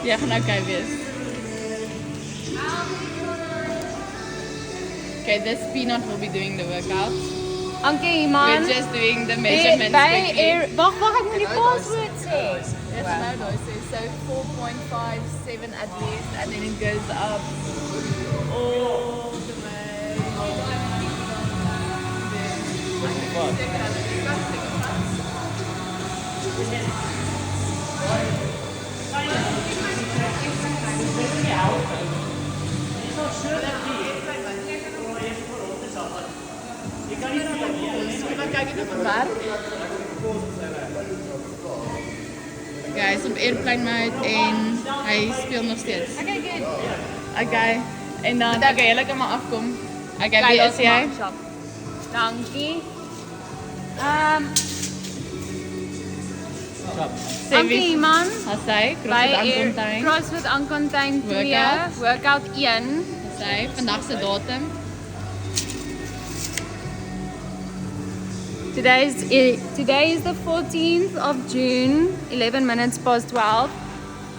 Ja, gaan okay wees. Okay, this peanut will be doing the workout. Ankie, man. We're just doing the measurements quickly. Wacht, ek moet die password sê. Yes, no, so 4.57 at least, and then it goes up all the way. Guys, op airplane mode en hy speel nog steeds. Okay, good. Okay, en dan okay, julle kan maar afkom. Okay, wie is jy? Dankie. Ankie man. Hasai, CrossFit Aankontein 2, workout 1. Hasai, vandag se datum. Today is the 14th of June, 11 minutes past 12,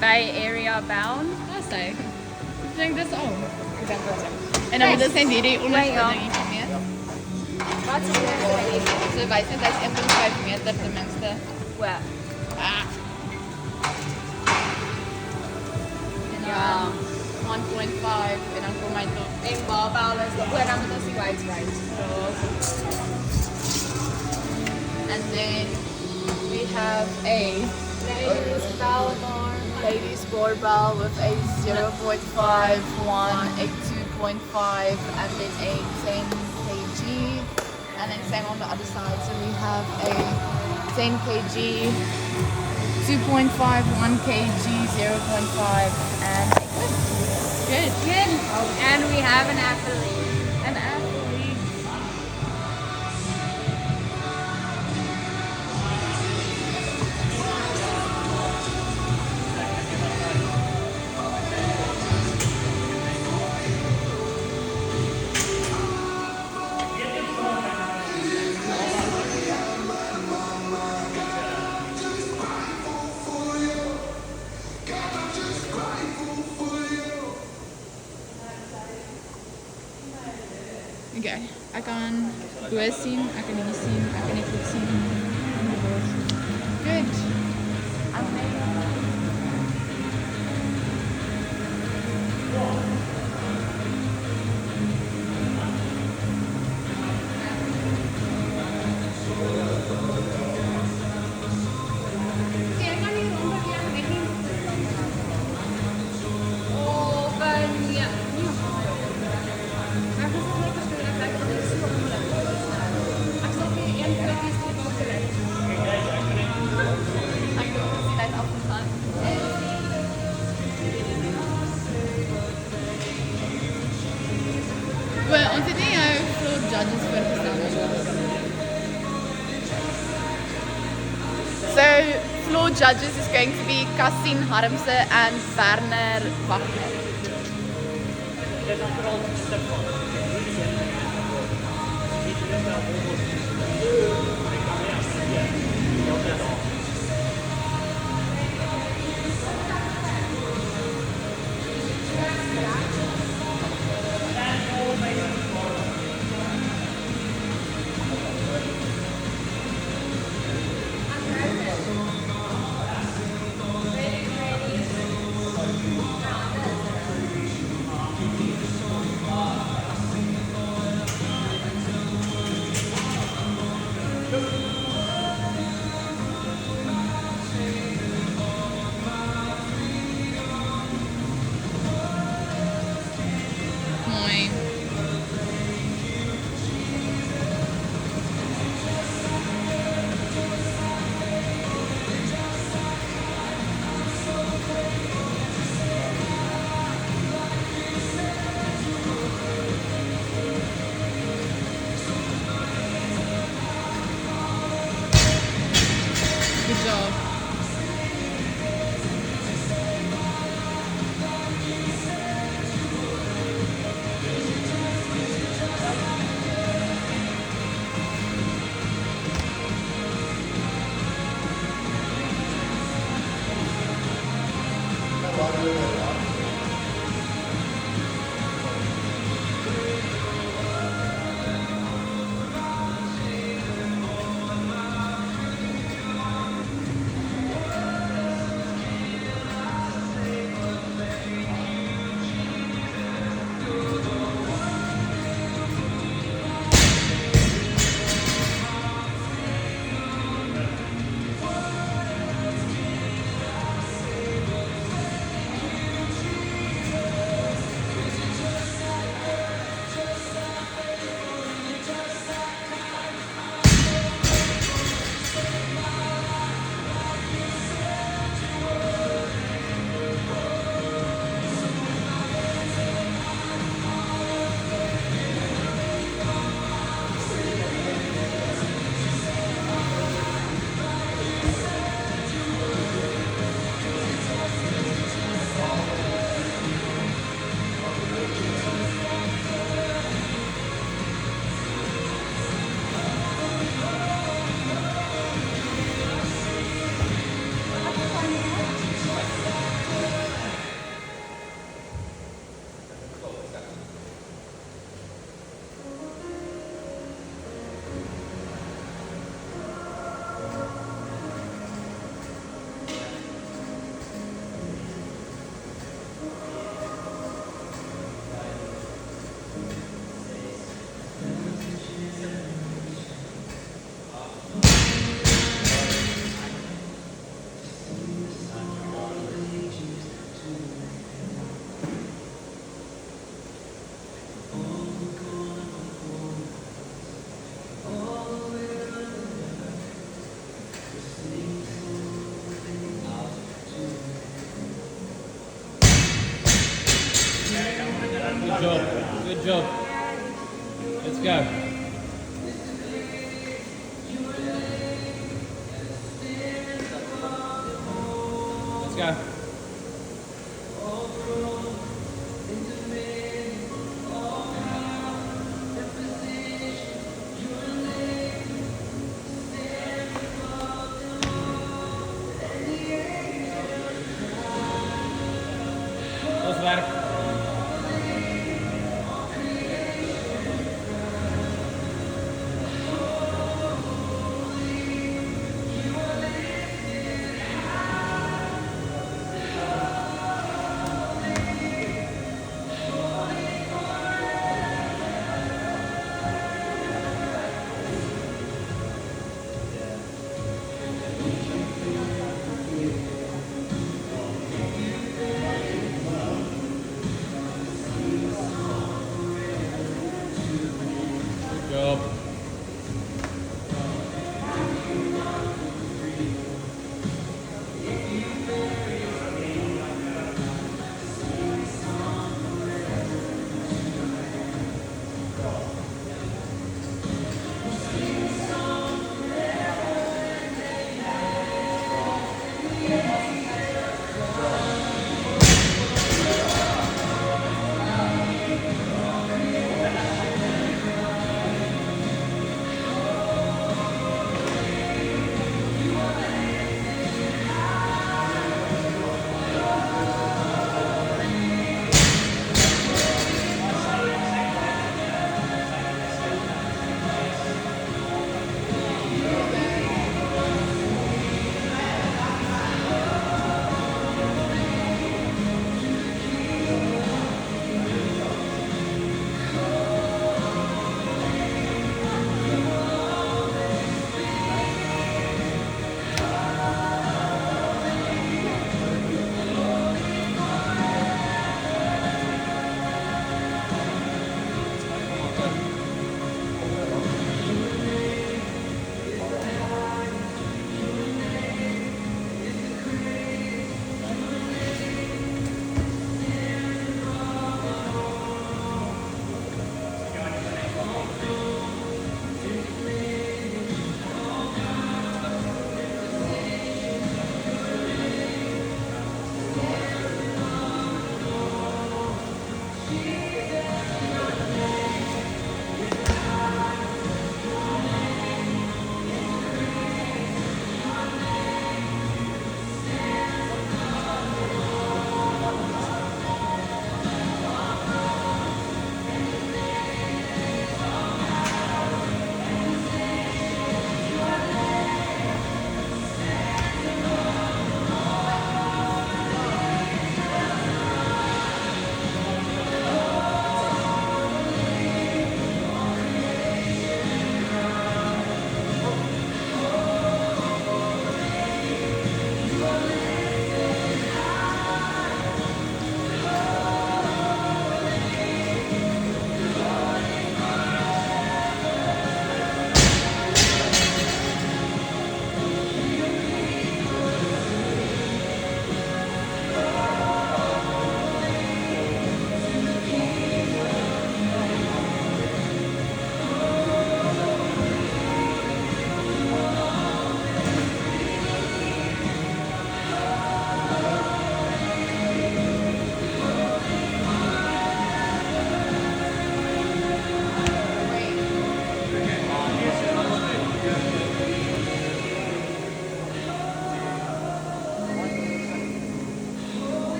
Bay Area bound. Hasai. Ek dink dis al. En dan moet ons net hierdie ondersteuning van meer. Wat is dit? So wys net hy's 1.5 meter ten minste. Waar? En ja, 1.5 en dan kom hy tot. En barbell is dan moet ons die weights right. And then we have a Ladies power bar. ladies barbell with a 0.5, one, a 2.5, and then a 10 kg. And then same on the other side. So we have a 10 kg, 2.5, 1 kg, 0.5, and good. Good. And we have an athlete. An athlete. Okay, ek kan bo sien, ek kan hier sien, ek kan net goed sien. Good. Well, ons het nie jou floor judges voorgestel. So, floor judges is going to be Cassie Harmse and Werner Wagner. Good job. Good job. Let's go. Let's go. Close the ladder.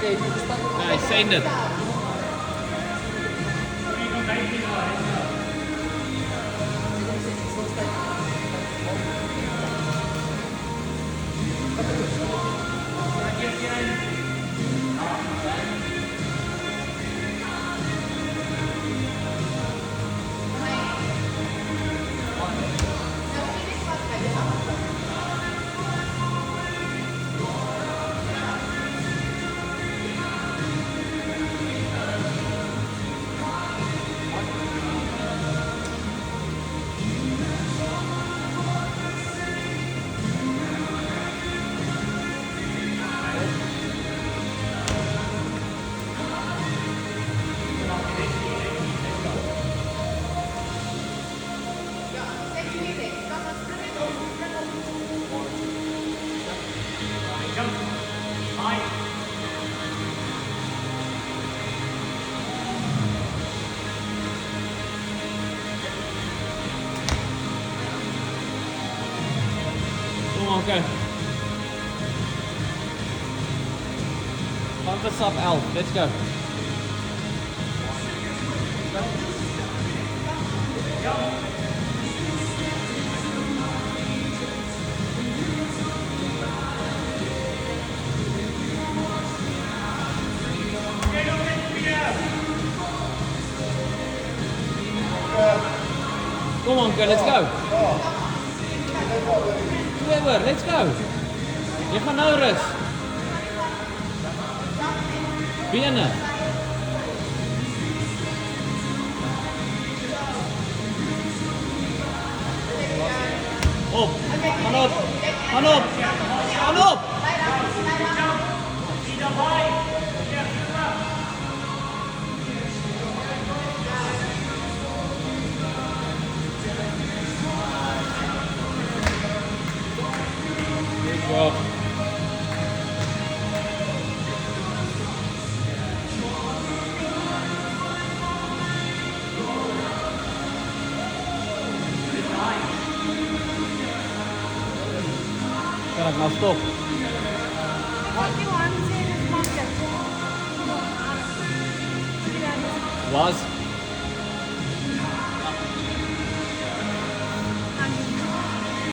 Nee, send it. Come on, go. Pump us up, Al. Let's go. Come on, go. Let's go. Whoever, let's go. Jy gaan nou rus. Bene. Op. Gaan op. Gaan op. Gaan op. Good job. Kan ik nou stop? Was?